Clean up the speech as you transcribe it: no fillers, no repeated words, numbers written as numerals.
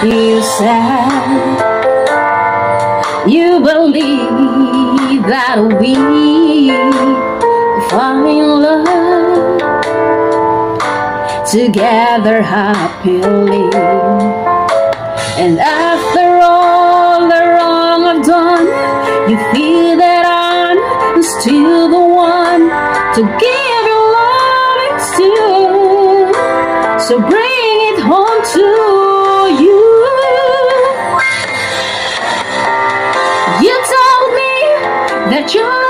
You said you believe that we find love together happily. And after all the wrong I've done, you feel that I'm still the one to give your loving to. So bring it home to you. You told me that you're